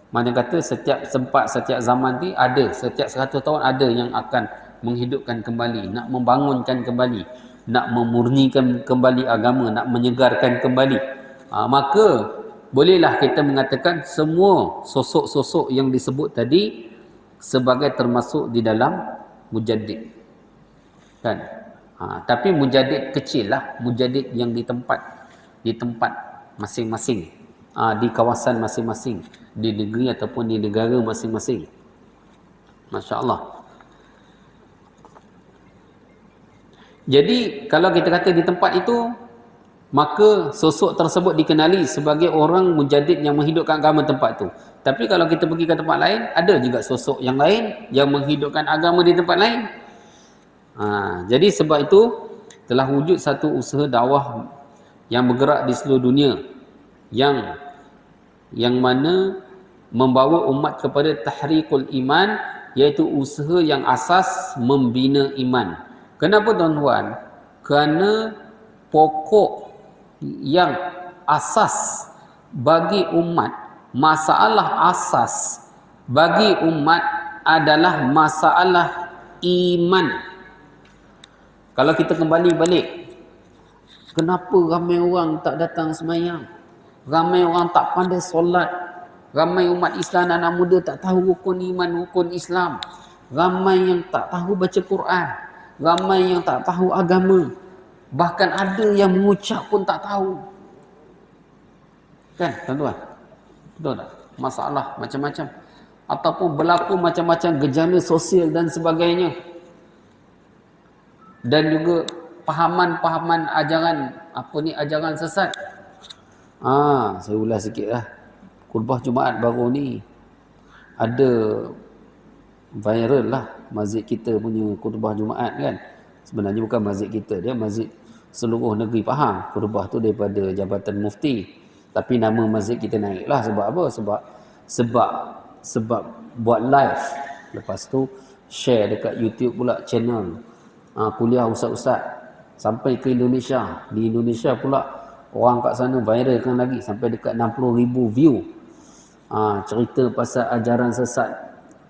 Mana kata setiap zaman ni ada, setiap 100 tahun ada yang akan menghidupkan kembali, nak membangunkan kembali, nak memurnikan kembali agama, nak menyegarkan kembali. Maka bolehlah kita mengatakan semua sosok-sosok yang disebut tadi sebagai termasuk di dalam mujaddid kan. Tapi mujaddid kecil lah, mujaddid yang di tempat masing-masing, di kawasan masing-masing, di negeri ataupun di negara masing-masing. Masya Allah. Jadi kalau kita kata di tempat itu, maka sosok tersebut dikenali sebagai orang mujaddid yang menghidupkan agama tempat itu. Tapi kalau kita pergi ke tempat lain, ada juga sosok yang lain yang menghidupkan agama di tempat lain. Jadi sebab itu telah wujud satu usaha dakwah yang bergerak di seluruh dunia, yang mana membawa umat kepada tahrikul iman, iaitu usaha yang asas membina iman. Kenapa tuan-tuan? Kerana pokok yang asas bagi umat, masalah asas bagi umat adalah masalah iman. Kalau kita kembali balik, kenapa ramai orang tak datang sembahyang? Ramai orang tak pandai solat. Ramai umat Islam, anak muda tak tahu rukun iman, rukun Islam. Ramai yang tak tahu baca Quran. Ramai yang tak tahu agama. Bahkan ada yang mengucap pun tak tahu. Kan, tuan-tuan? Betul tak? Masalah macam-macam. Ataupun berlaku macam-macam gejala sosial dan sebagainya. Dan juga pahaman-pahaman ajaran, ajaran sesat. Saya ulas sikit lah. Khutbah Jumaat baru ni ada viral lah masjid kita punya khutbah Jumaat kan. Sebenarnya bukan masjid kita, dia masjid seluruh negeri Pahang. Khutbah tu daripada Jabatan Mufti. Tapi nama masjid kita naik lah. Sebab apa? Sebab buat live. Lepas tu share dekat YouTube pula channel kuliah ustaz-ustaz sampai ke Indonesia. Di Indonesia pula orang kat sana viralkan lagi sampai dekat 60,000 view. Cerita pasal ajaran sesat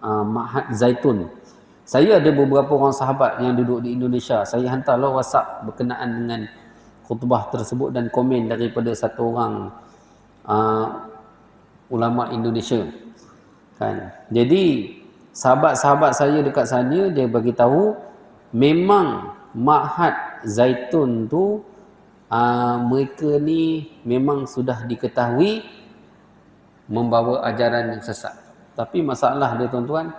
Ma'had Zaitun. Saya ada beberapa orang sahabat yang duduk di Indonesia. Saya hantarlah WhatsApp berkenaan dengan khutbah tersebut dan komen daripada satu orang ulama Indonesia. Kan. Jadi sahabat-sahabat saya dekat sana dia bagi tahu memang Ma'had Zaitun tu mereka ni memang sudah diketahui membawa ajaran yang sesat. Tapi masalah dia tuan-tuan,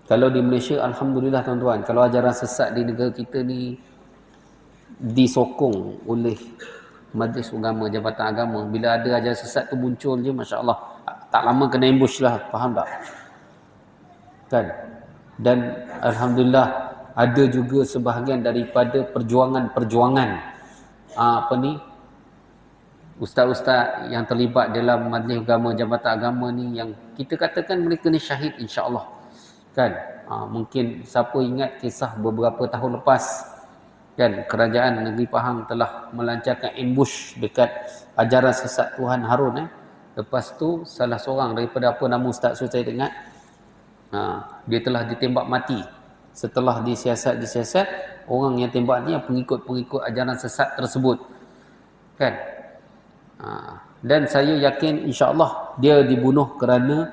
kalau di Malaysia alhamdulillah tuan-tuan, kalau ajaran sesat di negara kita ni disokong oleh Majlis Agama, Jabatan Agama, bila ada ajaran sesat tu muncul je, masya-Allah, tak lama kena ambush lah, faham tak? Kan? Dan alhamdulillah ada juga sebahagian daripada perjuangan-perjuangan ustaz-ustaz yang terlibat dalam Majlis Agama, Jabatan Agama ni, yang kita katakan mereka ni syahid insya-Allah. Kan? Mungkin siapa ingat kisah beberapa tahun lepas, kan, kerajaan negeri Pahang telah melancarkan ambush dekat ajaran sesat Tuhan Harun. Lepas tu salah seorang daripada apa nama ustaz tu saya ingat, dia telah ditembak mati. Setelah disiasat orang yang tembak ni pengikut-pengikut ajaran sesat tersebut, kan. Dan saya yakin insya-Allah dia dibunuh kerana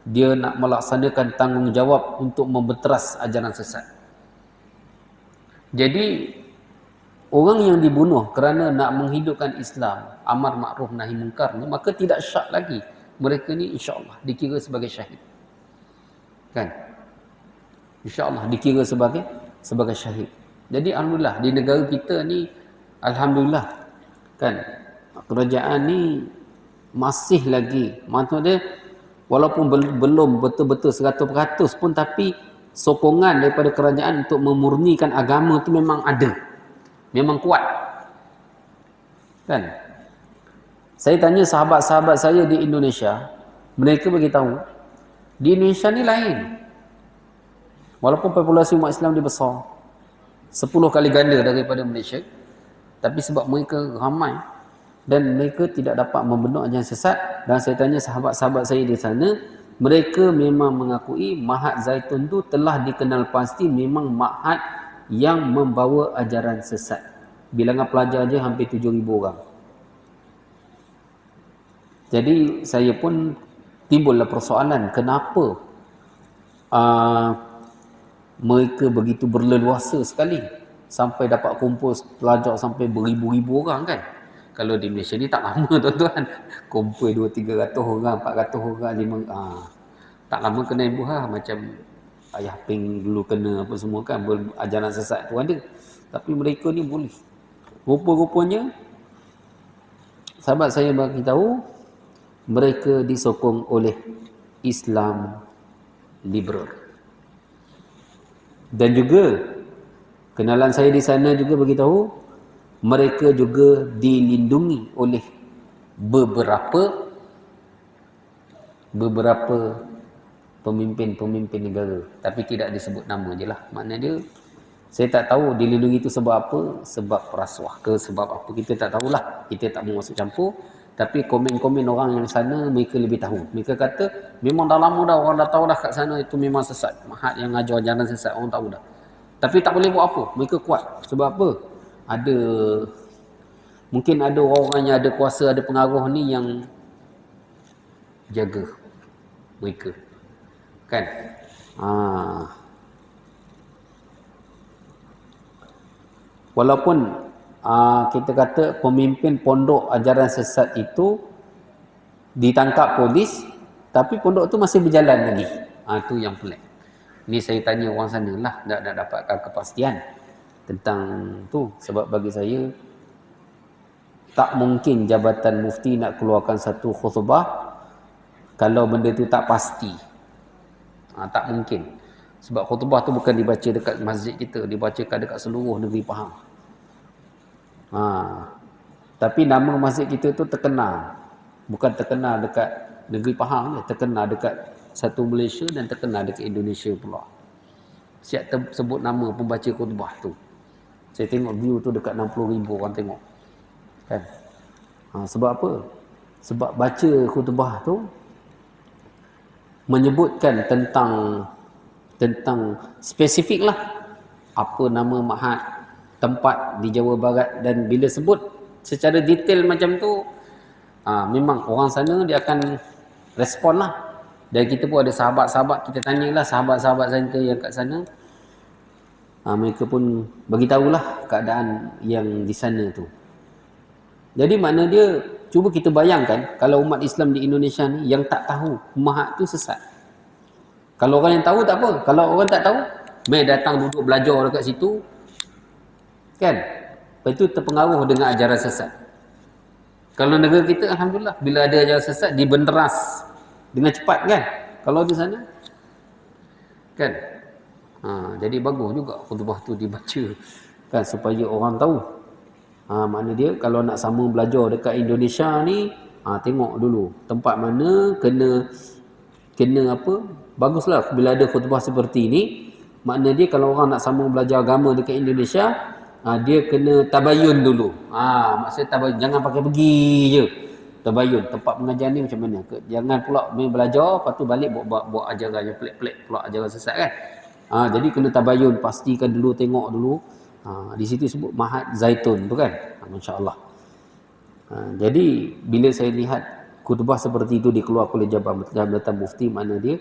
dia nak melaksanakan tanggungjawab untuk membenteras ajaran sesat. Jadi orang yang dibunuh kerana nak menghidupkan Islam, amar makruf nahi munkar ni, maka tidak syak lagi mereka ni insya-Allah dikira sebagai syahid. Kan? Insya-Allah dikira sebagai syahid. Jadi alhamdulillah di negara kita ni, alhamdulillah, kan, kerajaan ni masih lagi, maksudnya walaupun belum betul-betul 100% pun, tapi sokongan daripada kerajaan untuk memurnikan agama tu memang ada, memang kuat. Kan? Saya tanya sahabat-sahabat saya di Indonesia, mereka beritahu di Indonesia ni lain. Walaupun populasi umat Islam dia besar, 10 kali ganda daripada Malaysia, tapi sebab mereka ramai dan mereka tidak dapat membenuk ajaran sesat, dan saya tanya sahabat-sahabat saya di sana, mereka memang mengakui Ma'had Zaitun tu telah dikenal pasti memang ma'had yang membawa ajaran sesat. Bilangan pelajar je hampir 7,000 orang. Jadi saya pun timbullah persoalan, kenapa mereka begitu berleluasa sekali sampai dapat kumpul pelajar sampai beribu-ribu orang, kan. Kalau di Malaysia ni tak lama tuan-tuan, kumpul 200-300 orang, 400 orang, 5 tak lama kena ambuh lah, macam Ayah Ping dulu kena apa semua, kan, ajaran sesat tu ada. Tapi mereka ni boleh. Rupa-rupanya sahabat saya bagi tahu mereka disokong oleh Islam liberal. Dan juga kenalan saya di sana juga bagi tahu mereka juga dilindungi oleh beberapa pemimpin-pemimpin negara, tapi tidak disebut nama je lah. Maknanya dia, saya tak tahu dilindungi itu sebab apa, sebab rasuah ke sebab apa, kita tak tahulah, kita tak mau masuk campur. Tapi komen-komen orang yang sana, mereka lebih tahu. Mereka kata memang dah lama dah orang dah tahu dah kat sana itu memang sesat, Ma'had yang ajar ajaran sesat, orang tahu dah. Tapi tak boleh buat apa, mereka kuat. Sebab apa? Mungkin ada orang-orang yang ada kuasa, ada pengaruh ni yang jaga mereka, kan. Walaupun kita kata pemimpin pondok ajaran sesat itu ditangkap polis, tapi pondok tu masih berjalan lagi. Itu yang pelik. Ni saya tanya orang sana lah, tak dapatkan kepastian tentang tu. Sebab bagi saya tak mungkin Jabatan Mufti nak keluarkan satu khutbah kalau benda tu tak pasti. Tak mungkin. Sebab khutbah tu bukan dibaca dekat masjid kita, dibacakan dekat seluruh negeri Pahang. Tapi nama masjid kita tu terkenal. Bukan terkenal dekat negeri Pahang, terkenal dekat satu Malaysia dan terkenal dekat Indonesia pula. Siap sebut nama pembaca khutbah tu. Saya tengok view tu dekat 60,000 orang tengok. Kan? Sebab apa? Sebab baca khutbah tu menyebutkan tentang spesifik lah apa nama ma'had, tempat di Jawa Barat, dan bila sebut secara detail macam tu, memang orang sana dia akan respon lah. Dan kita pun ada sahabat-sahabat, kita tanyalah sahabat-sahabat kita yang kat sana. Mereka pun bagi tahulah keadaan yang di sana tu. Jadi makna dia, cuba kita bayangkan kalau umat Islam di Indonesia ni yang tak tahu Mahat tu sesat. Kalau orang yang tahu tak apa, kalau orang tak tahu, mai datang duduk belajar dekat situ, kan? Lepas tu terpengaruh dengan ajaran sesat. Kalau negara kita, alhamdulillah, bila ada ajaran sesat dibenderas dengan cepat, kan? Kalau di sana, kan? Jadi bagus juga khutbah tu dibaca, kan, supaya orang tahu. Makna dia kalau nak sama belajar dekat Indonesia ni, tengok dulu tempat mana kena apa, baguslah bila ada khutbah seperti ni. Makna dia kalau orang nak sama belajar agama dekat Indonesia, dia kena tabayun dulu. Maksud tabayun, jangan pakai pergi je. Tabayun tempat pengajian ni macam mana. Jangan pula main belajar lepas tu balik buat ajaran yang pelik-pelik pula, ajaran sesat, kan. Jadi kena tabayun, pastikan dulu, tengok dulu. Di situ sebut Mahat Zaitun tu, kan. Masya-Allah. Jadi bila saya lihat khutbah seperti itu dikeluarkan oleh Jabatan Mufti, makna dia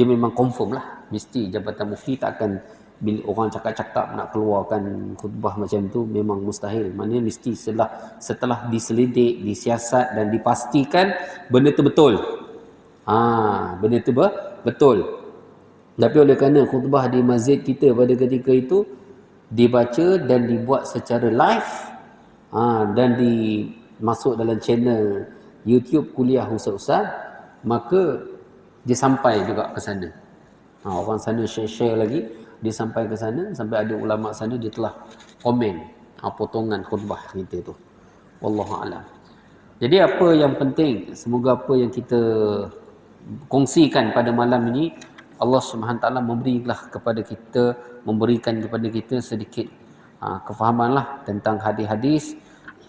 memang confirm lah, mesti Jabatan Mufti tak akan, bila orang cakap-cakap nak keluarkan khutbah macam tu, memang mustahil. Maknanya mesti setelah diselidik, disiasat dan dipastikan benda tu betul. Benda tu betul. Tapi oleh kerana khutbah di masjid kita pada ketika itu dibaca dan dibuat secara live, dan masuk dalam channel YouTube Kuliah Ustaz-Ustaz, maka dia sampai juga ke sana. Orang sana share lagi, dia sampai ke sana, sampai ada ulama sana dia telah komen potongan khutbah kita tu. Wallahu a'lam. Jadi apa yang penting, semoga apa yang kita kongsikan pada malam ini, Allah Subhanahu taala memberikan kepada kita sedikit kefahamanlah tentang hadis-hadis,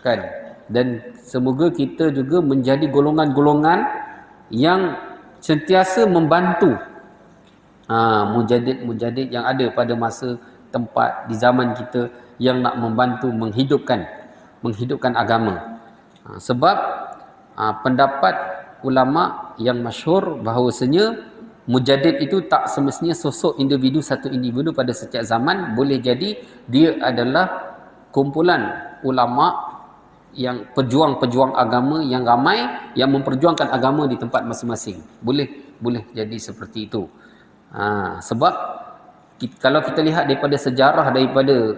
kan. Dan semoga kita juga menjadi golongan-golongan yang sentiasa membantu mujadid yang ada pada masa tempat di zaman kita yang nak membantu menghidupkan agama. Sebab pendapat ulama yang masyhur bahawasanya mujadid itu tak semestinya sosok satu individu pada setiap zaman. Boleh jadi dia adalah kumpulan ulama yang pejuang-pejuang agama yang ramai, yang memperjuangkan agama di tempat masing-masing. Boleh jadi seperti itu. Sebab kalau kita lihat daripada sejarah, daripada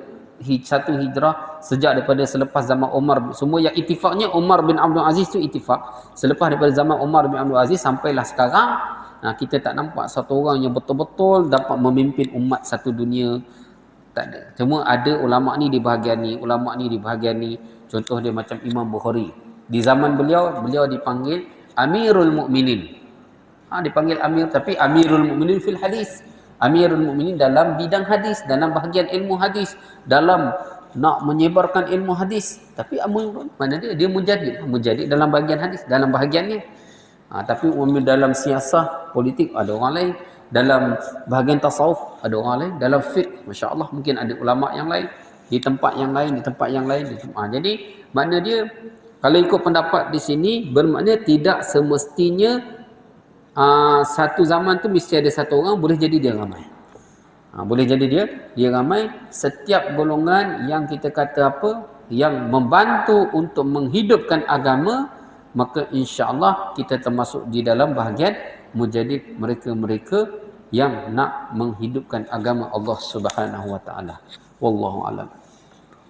satu hijrah, sejak daripada selepas zaman Umar, semua yang itifaknya Umar bin Abdul Aziz tu itifak. Selepas daripada zaman Umar bin Abdul Aziz sampailah sekarang, kita tak nampak satu orang yang betul-betul dapat memimpin umat satu dunia. Tak ada. Cuma ada ulama ni di bahagian ni, ulama ni di bahagian ni. Contoh dia macam Imam Bukhari. Di zaman beliau dipanggil Amirul Mukminin. Dipanggil Amir, tapi Amirul Mukminin fil hadis. Amirul Mukminin dalam bidang hadis, dalam bahagian ilmu hadis, dalam nak menyebarkan ilmu hadis. Tapi mana dia mujadid dalam bahagian hadis, dalam bahagiannya. Tapi dalam siasah politik ada orang lain, dalam bahagian tasawuf ada orang lain, dalam fiqh masya-Allah mungkin ada ulama yang lain, di tempat yang lain. Jadi makna dia kalau ikut pendapat di sini bermakna tidak semestinya satu zaman tu mesti ada satu orang, boleh jadi dia ramai. Boleh jadi dia ramai. Setiap golongan yang kita kata yang membantu untuk menghidupkan agama, maka insya-Allah kita termasuk di dalam bahagian mujadid, mereka-mereka yang nak menghidupkan agama Allah Subhanahu wa taala. Wallahu a'lam.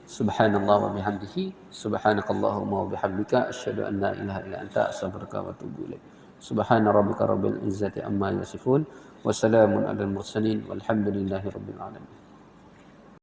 Subhanallah wa bihamdihi, subhanakallahumma wa bihamdika, asyhadu an la ilaha illa anta, astaghfiruka wa atubu ilaik. Subhana rabbika rabbil izzati amma yasifun, wa salamun alal mursalin, walhamdulillahi rabbil alamin.